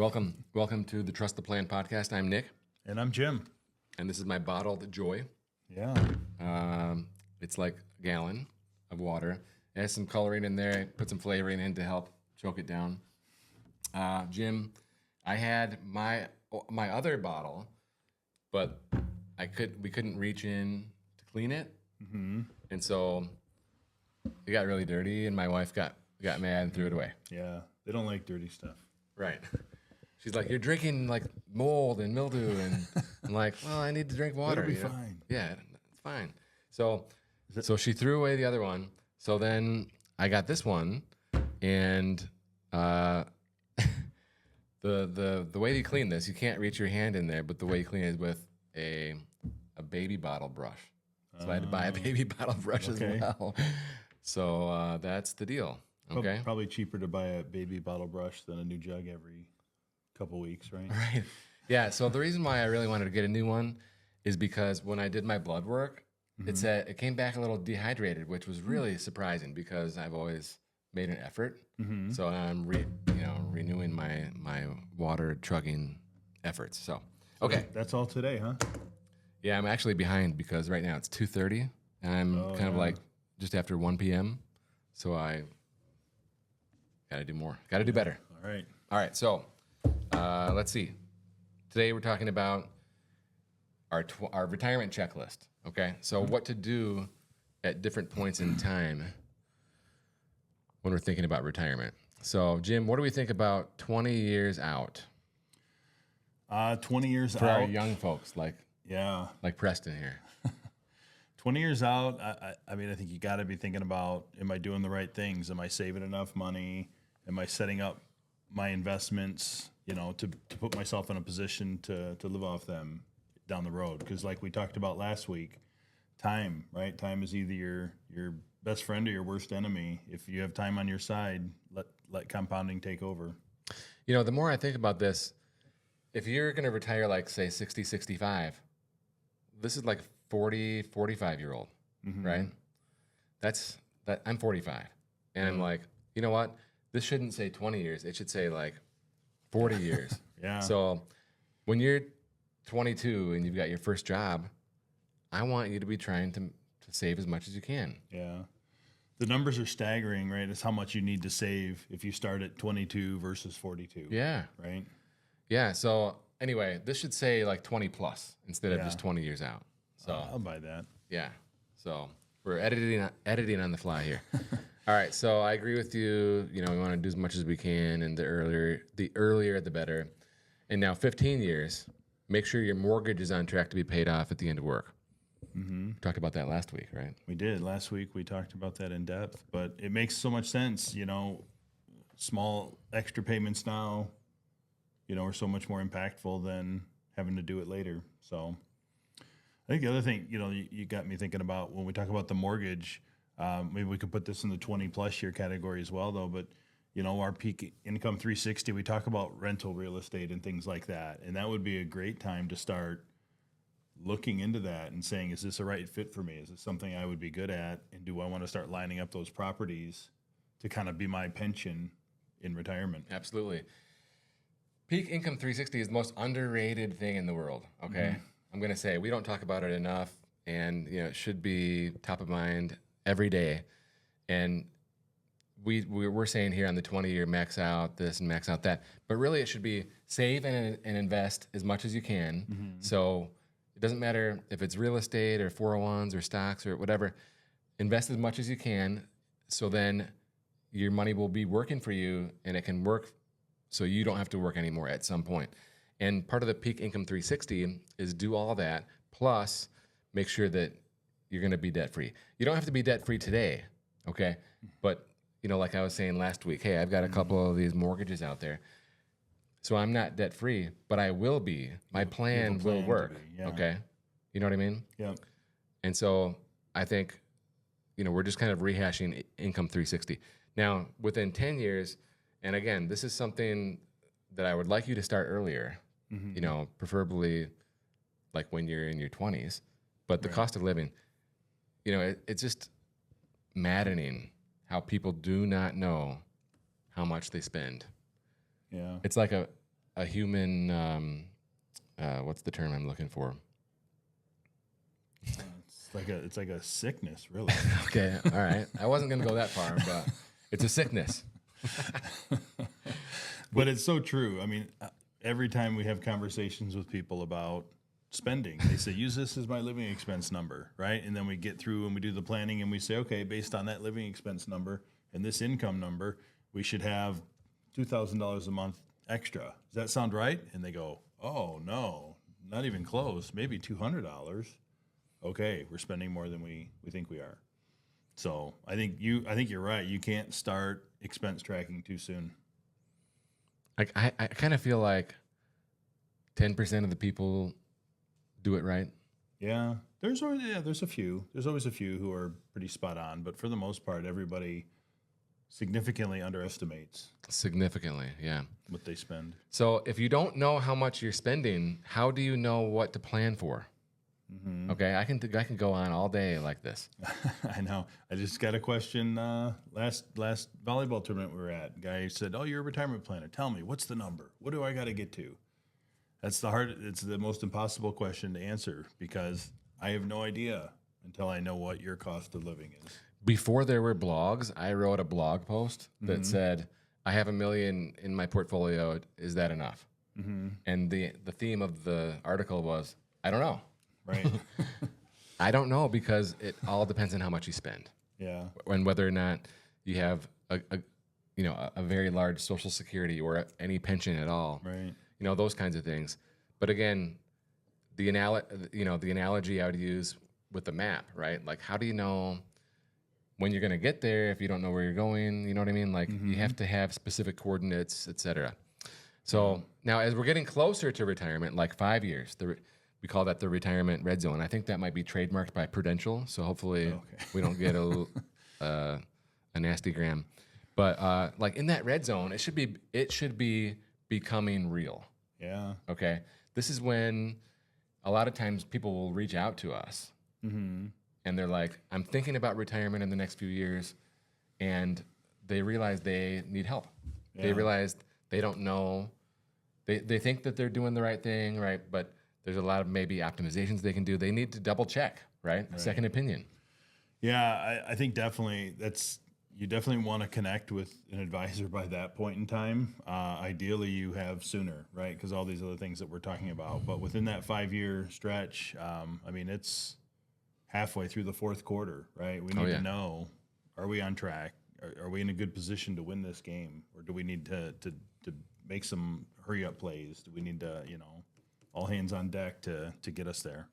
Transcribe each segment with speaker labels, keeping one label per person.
Speaker 1: Welcome to the Trust the Plan podcast. I'm Nick.
Speaker 2: And I'm Jim.
Speaker 1: And this is my bottled joy.
Speaker 2: Yeah.
Speaker 1: It's like a gallon of water. It has some coloring in there. Put some flavoring in to help choke it down. Jim, I had my other bottle, but we couldn't reach in to clean it, and so it got really dirty. And my wife got mad and threw it away.
Speaker 2: Yeah. They don't like dirty stuff.
Speaker 1: Right. She's like, "You're drinking like mold and mildew," and I'm like, "Well, I need to drink water."
Speaker 2: It'll be fine.
Speaker 1: Yeah, it's fine. So she threw away the other one. So then I got this one, and the way you clean this, you can't reach your hand in there, but the way you clean it is with a baby bottle brush. So I had to buy a baby bottle brush as well. So that's the deal. Okay.
Speaker 2: Probably cheaper to buy a baby bottle brush than a new jug every couple weeks, right?
Speaker 1: Right. Yeah. So the reason why I really wanted to get a new one is because when I did my blood work, it came back a little dehydrated, which was really surprising because I've always made an effort. So I'm renewing my water chugging efforts. So okay.
Speaker 2: That's all today, huh?
Speaker 1: Yeah, I'm actually behind because right now it's 2:30 and I'm kind of like just after 1 p.m. So I got to do more. Got to do better.
Speaker 2: All right.
Speaker 1: So let's see. Today we're talking about our retirement checklist. Okay. So what to do at different points in time when we're thinking about retirement. So Jim, what do we think about 20 years out?
Speaker 2: 20 years
Speaker 1: for
Speaker 2: out.
Speaker 1: our young folks like Preston here.
Speaker 2: 20 years out, I mean, I think you got to be thinking about, am I doing the right things? Am I saving enough money? Am I setting up my investments, to put myself in a position to live off them down the road? Because like we talked about last week, time, right? Time is either your best friend or your worst enemy. If you have time on your side, let compounding take over.
Speaker 1: The more I think about this, if you're going to retire like, say, 60, 65, this is like 40, 45-year-old, right? I'm 45. And I'm like, you know what? This shouldn't say 20 years. It should say like 40 years.
Speaker 2: Yeah.
Speaker 1: So when you're 22 and you've got your first job, I want you to be trying to save as much as you can.
Speaker 2: Yeah. The numbers are staggering, right? It's how much you need to save if you start at 22 versus 42.
Speaker 1: Yeah.
Speaker 2: Right?
Speaker 1: Yeah. So anyway, this should say like 20 plus instead of just 20 years out. So
Speaker 2: I'll buy that.
Speaker 1: Yeah. So we're editing on the fly here. All right. So I agree with you. We want to do as much as we can, and the earlier the better. And now 15 years, make sure your mortgage is on track to be paid off at the end of work. We talked about that last week, right?
Speaker 2: We did. Last week we talked about that in depth, but it makes so much sense. Small extra payments now, are so much more impactful than having to do it later. So I think the other thing, you got me thinking about when we talk about the mortgage, maybe we could put this in the 20 plus year category as well, though. But, our peak income 360, we talk about rental real estate and things like that. And that would be a great time to start looking into that and saying, is this a right fit for me? Is this something I would be good at? And do I want to start lining up those properties to kind of be my pension in retirement?
Speaker 1: Absolutely. Peak income 360 is the most underrated thing in the world. Okay. I'm going to say we don't talk about it enough, and it should be top of mind every day. And we're saying here on the 20-year max out this and max out that, but really it should be save and invest as much as you can. So it doesn't matter if it's real estate or 401s or stocks or whatever. Invest as much as you can, so then your money will be working for you, and it can work so you don't have to work anymore at some point. And part of the peak income 360 is do all that, plus make sure that you're going to be debt-free. You don't have to be debt-free today, okay? But, like I was saying last week, hey, I've got a couple of these mortgages out there. So I'm not debt-free, but I will be. My plan will work, okay? You know what I mean?
Speaker 2: Yeah.
Speaker 1: And so I think, we're just kind of rehashing income 360. Now, within 10 years, and again, this is something that I would like you to start earlier, preferably like when you're in your 20s. But the cost of living, it's just maddening how people do not know how much they spend.
Speaker 2: Yeah.
Speaker 1: It's like a human. What's the term I'm looking for?
Speaker 2: It's like a sickness, really.
Speaker 1: Okay, all right. I wasn't going to go that far, but it's a sickness.
Speaker 2: But it's so true. I mean, every time we have conversations with people about spending, they say, use this as my living expense number, right? And then we get through and we do the planning and we say, okay, based on that living expense number and this income number, we should have $2,000 a month extra. Does that sound right? And they go, oh, no, not even close, maybe $200. Okay, we're spending more than we think we are. So I think you're right. You can't start expense tracking too soon.
Speaker 1: I kind of feel like 10% of the people do it right.
Speaker 2: Yeah, there's a few. There's always a few who are pretty spot on, but for the most part, everybody significantly underestimates
Speaker 1: Significantly, yeah.
Speaker 2: what they spend.
Speaker 1: So if you don't know how much you're spending, how do you know what to plan for? Mm-hmm. Okay, I can go on all day like this.
Speaker 2: I know. I just got a question last volleyball tournament we were at. Guy said, "Oh, you're a retirement planner. Tell me, what's the number? What do I got to get to?" It's the most impossible question to answer because I have no idea until I know what your cost of living is.
Speaker 1: Before there were blogs, I wrote a blog post that said, "I have $1 million in my portfolio. Is that enough?" Mm-hmm. And the theme of the article was, "I don't know."
Speaker 2: Right.
Speaker 1: I don't know because it all depends on how much you spend.
Speaker 2: Yeah.
Speaker 1: And whether or not you have a very large Social Security or any pension at all.
Speaker 2: Right.
Speaker 1: Those kinds of things. But again, the analogy I would use with the map, right? Like, how do you know when you're going to get there if you don't know where you're going? You know what I mean? Like, you have to have specific coordinates, et cetera. So now as we're getting closer to retirement, like 5 years, we call that the retirement red zone. I think that might be trademarked by Prudential, so hopefully we don't get a nasty gram. But like in that red zone, it should be becoming real.
Speaker 2: Yeah.
Speaker 1: Okay. This is when a lot of times people will reach out to us, and they're like, "I'm thinking about retirement in the next few years," and they realize they need help. Yeah. They realize they don't know. They think that they're doing the right thing, right? But there's a lot of maybe optimizations they can do. They need to double check, right? A second opinion.
Speaker 2: Yeah, I think definitely you definitely want to connect with an advisor by that point in time. Ideally, you have sooner, right? Because all these other things that we're talking about. But within that 5-year stretch, I mean, it's halfway through the fourth quarter, right? We need to know, are we on track? Are we in a good position to win this game? Or do we need to make some hurry-up plays? Do we need to, all hands on deck to get us there?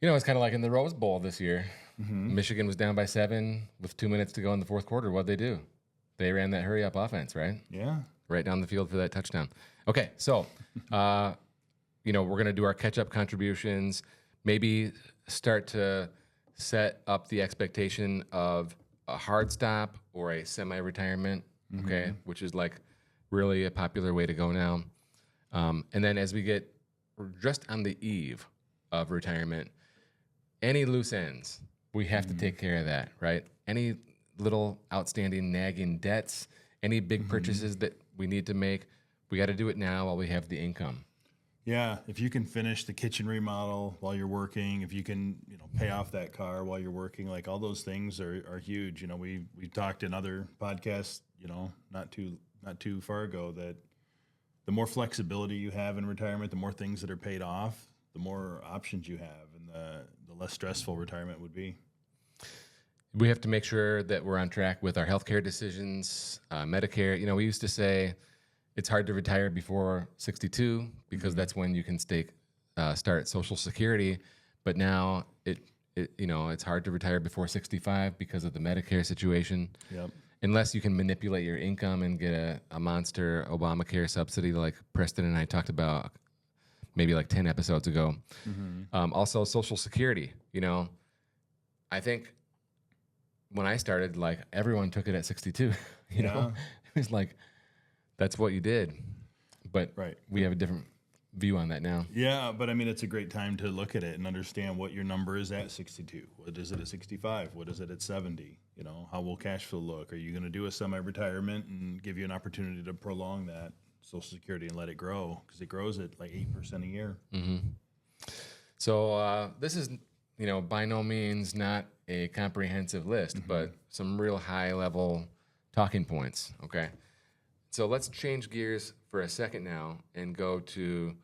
Speaker 1: It's kind of like in the Rose Bowl this year. Mm-hmm. Michigan was down by 7 with 2 minutes to go in the fourth quarter. What'd they do? They ran that hurry-up offense, right?
Speaker 2: Yeah.
Speaker 1: Right down the field for that touchdown. Okay, so, we're going to do our catch-up contributions, maybe start to set up the expectation of a hard stop or a semi-retirement, okay, which is like really a popular way to go now. And then as we're just on the eve of retirement, any loose ends, we have to take care of that, right? Any little outstanding nagging debts, any big purchases that we need to make, we got to do it now while we have the income.
Speaker 2: Yeah, if you can finish the kitchen remodel while you're working, if you can, pay off that car while you're working, like all those things are huge. We talked in other podcasts, not too far ago, that the more flexibility you have in retirement, the more things that are paid off, the more options you have, and the less stressful retirement would be.
Speaker 1: We have to make sure that we're on track with our healthcare decisions, Medicare. We used to say it's hard to retire before 62 because that's when you can start Social Security. But now it's hard to retire before 65 because of the Medicare situation. Yep. Unless you can manipulate your income and get a monster Obamacare subsidy like Preston and I talked about maybe like 10 episodes ago. Also, Social Security. I think when I started, like everyone took it at 62. It was like that's what you did. But we have a different view on that now.
Speaker 2: Yeah, but I mean, it's a great time to look at it and understand what your number is at 62. What is it at 65? What is it at 70? How will cash flow look? Are you going to do a semi-retirement and give you an opportunity to prolong that? Social Security and let it grow, because it grows at like 8% a year.
Speaker 1: So this is, by no means not a comprehensive list, but some real high-level talking points, okay? So let's change gears for a second now and go to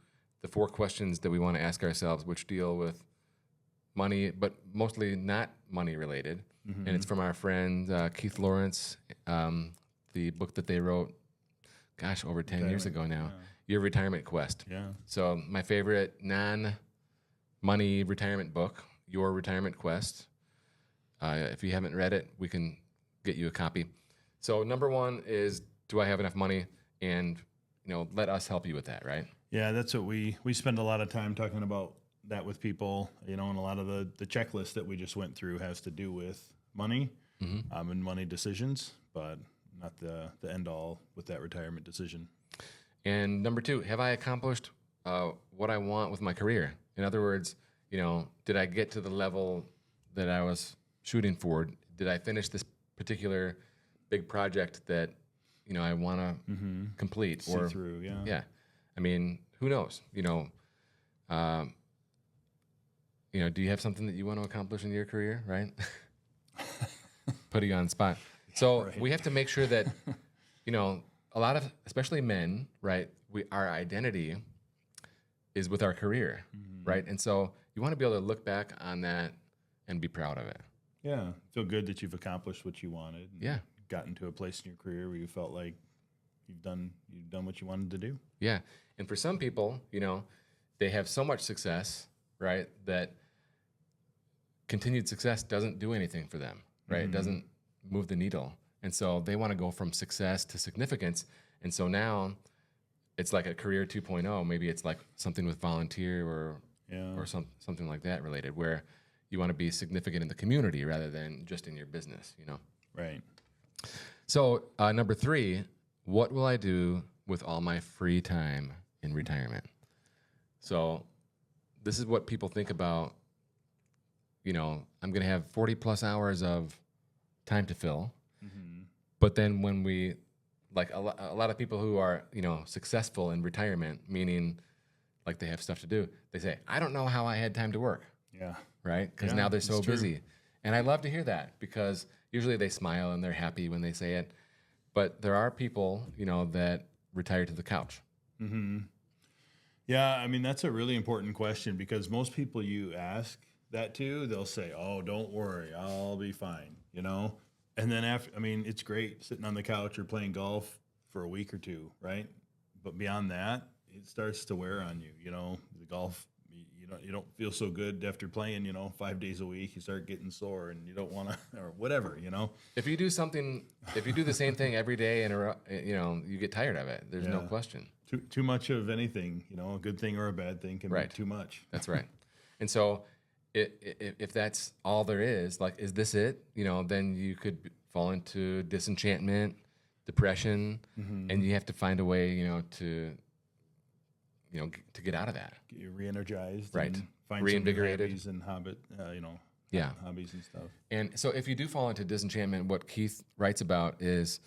Speaker 1: the 4 questions that we want to ask ourselves, which deal with money, but mostly not money-related. And it's from our friend Keith Lawrence, the book that they wrote, over 10 years ago now, Your Retirement Quest.
Speaker 2: Yeah.
Speaker 1: So my favorite non-money retirement book, Your Retirement Quest. If you haven't read it, we can get you a copy. So number 1 is, do I have enough money? And, let us help you with that, right?
Speaker 2: Yeah, that's what we spend a lot of time talking about that with people, and a lot of the checklist that we just went through has to do with money and money decisions, but not the end all with that retirement decision.
Speaker 1: And number 2, have I accomplished what I want with my career? In other words, did I get to the level that I was shooting for? Did I finish this particular big project that, I want to complete?
Speaker 2: See through, yeah.
Speaker 1: Yeah. I mean, who knows? Do you have something that you want to accomplish in your career, right? Putting you on the spot. So
Speaker 2: right.
Speaker 1: we have to make sure that, a lot of, especially men, right, our identity is with our career, right? And so you want to be able to look back on that and be proud of it.
Speaker 2: Yeah. Feel good that you've accomplished what you wanted.
Speaker 1: Yeah.
Speaker 2: Gotten to a place in your career where you felt like you've done what you wanted to do.
Speaker 1: Yeah. And for some people, they have so much success, right, that continued success doesn't do anything for them, right? It doesn't move the needle. And so they want to go from success to significance. And so now it's like a career 2.0. Maybe it's like something with volunteer or something like that related, where you want to be significant in the community rather than just in your business,
Speaker 2: Right.
Speaker 1: So number 3, what will I do with all my free time in retirement? So this is what people think about, I'm going to have 40 plus hours of time to fill. But then when we, like a lot of people who are, successful in retirement, meaning like they have stuff to do, they say, I don't know how I had time to work.
Speaker 2: Yeah.
Speaker 1: Right? Because now they're so busy. And I love to hear that, because usually they smile and they're happy when they say it. But there are people, that retire to the couch.
Speaker 2: Yeah, I mean, that's a really important question, because most people you ask that to, they'll say, oh, don't worry, I'll be fine, And then it's great sitting on the couch or playing golf for a week or 2, right? But beyond that, it starts to wear on you, the golf. You don't feel so good after playing, 5 days a week. You start getting sore, and you don't want to, or whatever,
Speaker 1: If you do the same thing every day, and you get tired of it. There's no question.
Speaker 2: Too much of anything, a good thing or a bad thing can be too much.
Speaker 1: That's right. And so, if that's all there is, like, is this it? Then you could fall into disenchantment, depression, and you have to find a way, to get out of that.
Speaker 2: Get you re-energized,
Speaker 1: right?
Speaker 2: And find
Speaker 1: Reinvigorated,
Speaker 2: some new hobbies and hobbies and stuff.
Speaker 1: And so, if you do fall into disenchantment, what Keith writes about is,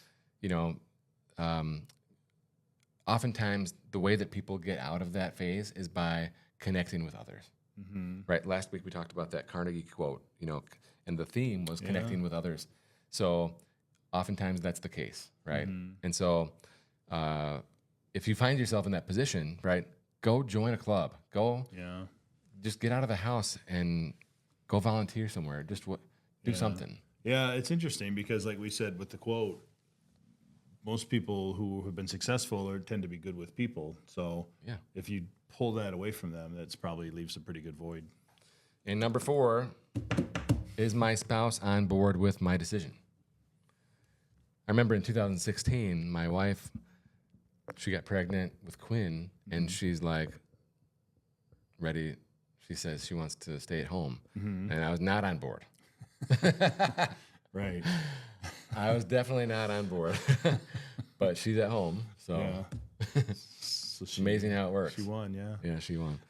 Speaker 1: oftentimes the way that people get out of that phase is by connecting with others. Right? Last week we talked about that Carnegie quote, and the theme was connecting with others. So oftentimes that's the case, right? And so if you find yourself in that position, right, go join a club. Just get out of the house and go volunteer somewhere. Just do something.
Speaker 2: Yeah, it's interesting, because like we said with the quote, most people who have been successful tend to be good with people. So if you pull that away from them, that's probably leaves a pretty good void.
Speaker 1: And number 4, is my spouse on board with my decision? I remember in 2016, my wife, she got pregnant with Quinn, and she's like ready. She says she wants to stay at home, and I was not on board.
Speaker 2: Right.
Speaker 1: I was definitely not on board, but she's at home, so it's amazing how it works.
Speaker 2: She won, yeah.
Speaker 1: Yeah, she won.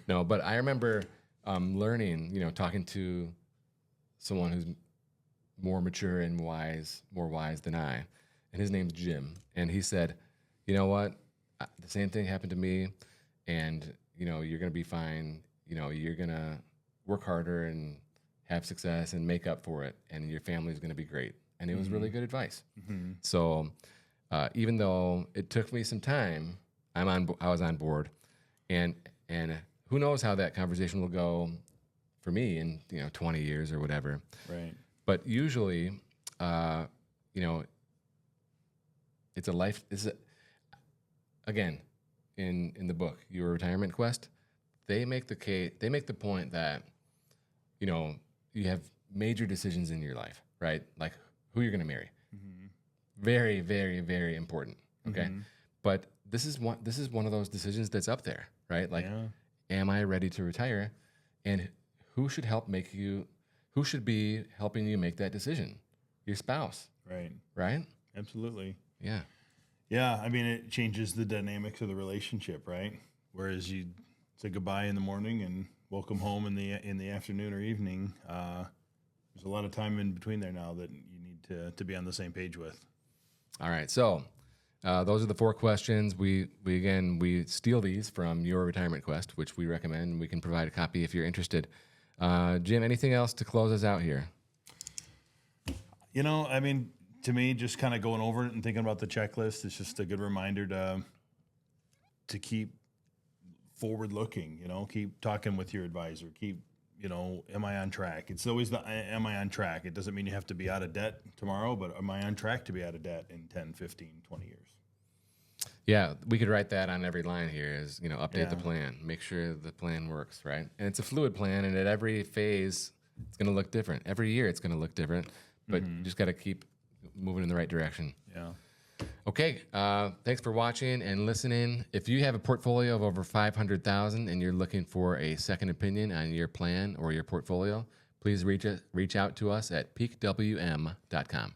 Speaker 1: No, but I remember learning, talking to someone who's more mature and more wise than I, and his name's Jim, and he said, you know what, the same thing happened to me, and you're gonna be fine. You're gonna work harder and have success and make up for it, and your family's gonna be great. And it was really good advice. So even though it took me some time, I was on board, and who knows how that conversation will go for me in 20 years or whatever.
Speaker 2: Right.
Speaker 1: But usually, it's a life. Again, in the book, Your Retirement Quest, they make the point that you have major decisions in your life, right? Like who you're going to marry. Very, very, very important. Okay, but this is one of those decisions that's up there, right? Like, am I ready to retire? And who should be helping you make that decision? Your spouse.
Speaker 2: Right.
Speaker 1: Right?
Speaker 2: Absolutely.
Speaker 1: Yeah.
Speaker 2: Yeah. I mean, it changes the dynamics of the relationship, right? Whereas you say goodbye in the morning and welcome home in the afternoon or evening. There's a lot of time in between there now that you need to be on the same page with.
Speaker 1: All right. So those are the 4 questions. We steal these from Your Retirement Quest, which we recommend. We can provide a copy if you're interested. Jim, anything else to close us out here?
Speaker 2: I mean, to me, just kind of going over it and thinking about the checklist, it's just a good reminder to keep forward looking, keep talking with your advisor, keep, am I on track? It's always am I on track? It doesn't mean you have to be out of debt tomorrow, but am I on track to be out of debt in 10, 15, 20 years?
Speaker 1: Yeah, we could write that on every line here is, update the plan, make sure the plan works, right? And it's a fluid plan, and at every phase, it's going to look different. Every year, it's going to look different, but you just got to keep moving in the right direction.
Speaker 2: Yeah.
Speaker 1: Okay, thanks for watching and listening. If you have a portfolio of over $500,000 and you're looking for a second opinion on your plan or your portfolio, please reach out to us at peakwm.com.